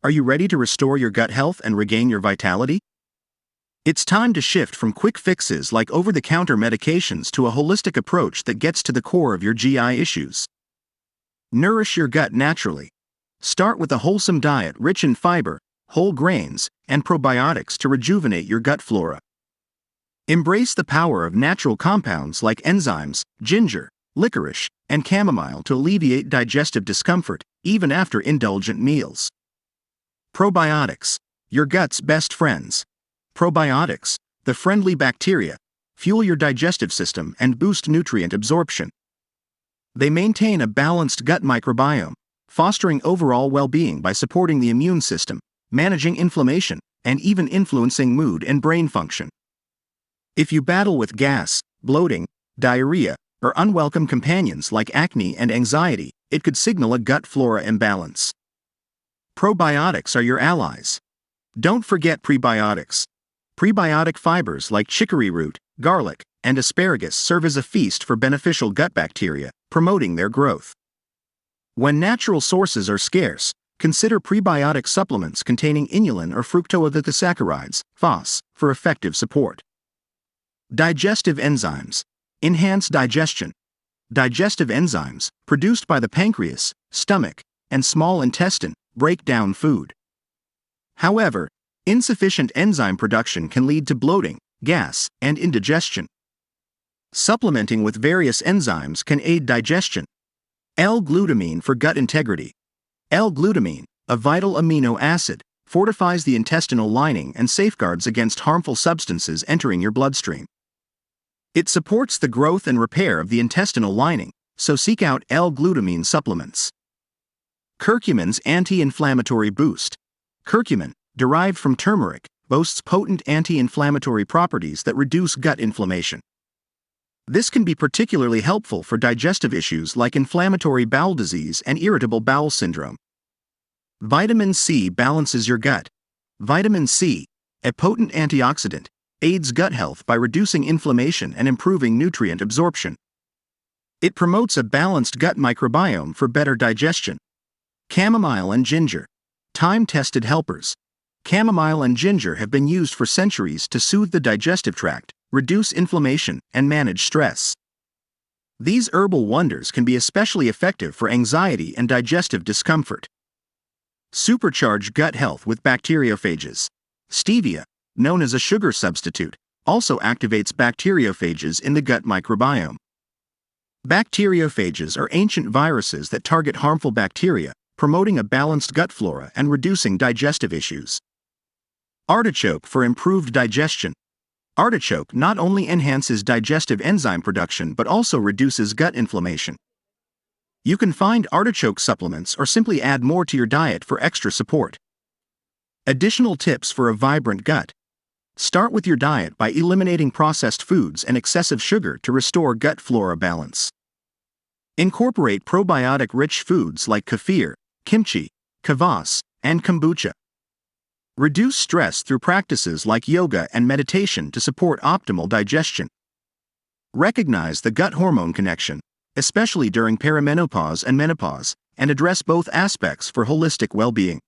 Are you ready to restore your gut health and regain your vitality? It's time to shift from quick fixes like over-the-counter medications to a holistic approach that gets to the core of your GI issues. Nourish your gut naturally. Start with a wholesome diet rich in fiber, whole grains, and probiotics to rejuvenate your gut flora. Embrace the power of natural compounds like enzymes, ginger, licorice, and chamomile to alleviate digestive discomfort, even after indulgent meals. Probiotics, your gut's best friends. Probiotics, the friendly bacteria, fuel your digestive system and boost nutrient absorption. They maintain a balanced gut microbiome, fostering overall well-being by supporting the immune system, managing inflammation, and even influencing mood and brain function. If you battle with gas, bloating, diarrhea, or unwelcome companions like acne and anxiety, it could signal a gut flora imbalance. Probiotics are your allies. Don't forget prebiotics. Prebiotic fibers like chicory root, garlic, and asparagus serve as a feast for beneficial gut bacteria, promoting their growth. When natural sources are scarce, consider prebiotic supplements containing inulin or fructooligosaccharides, FOS, for effective support. Digestive enzymes enhance digestion. Digestive enzymes, produced by the pancreas, stomach, and small intestine, break down food. However, insufficient enzyme production can lead to bloating, gas, and indigestion. Supplementing with various enzymes can aid digestion. L-Glutamine for gut integrity. L-Glutamine, a vital amino acid, fortifies the intestinal lining and safeguards against harmful substances entering your bloodstream. It supports the growth and repair of the intestinal lining, so seek out L-Glutamine supplements. Curcumin's anti-inflammatory boost. Curcumin, derived from turmeric, boasts potent anti-inflammatory properties that reduce gut inflammation. This can be particularly helpful for digestive issues like inflammatory bowel disease and irritable bowel syndrome. Vitamin C balances your gut. Vitamin C, a potent antioxidant, aids gut health by reducing inflammation and improving nutrient absorption. It promotes a balanced gut microbiome for better digestion. Chamomile and ginger, time-tested helpers. Chamomile and ginger have been used for centuries to soothe the digestive tract, reduce inflammation, and manage stress. These herbal wonders can be especially effective for anxiety and digestive discomfort. Supercharge gut health with bacteriophages. Stevia, known as a sugar substitute, also activates bacteriophages in the gut microbiome. Bacteriophages are ancient viruses that target harmful bacteria, promoting a balanced gut flora and reducing digestive issues. Artichoke for improved digestion. Artichoke not only enhances digestive enzyme production but also reduces gut inflammation. You can find artichoke supplements or simply add more to your diet for extra support. Additional tips for a vibrant gut. Start with your diet by eliminating processed foods and excessive sugar to restore gut flora balance. Incorporate probiotic-rich foods like kefir, kimchi, kvass, and kombucha. Reduce stress through practices like yoga and meditation to support optimal digestion. Recognize the gut hormone connection, especially during perimenopause and menopause, and address both aspects for holistic well-being.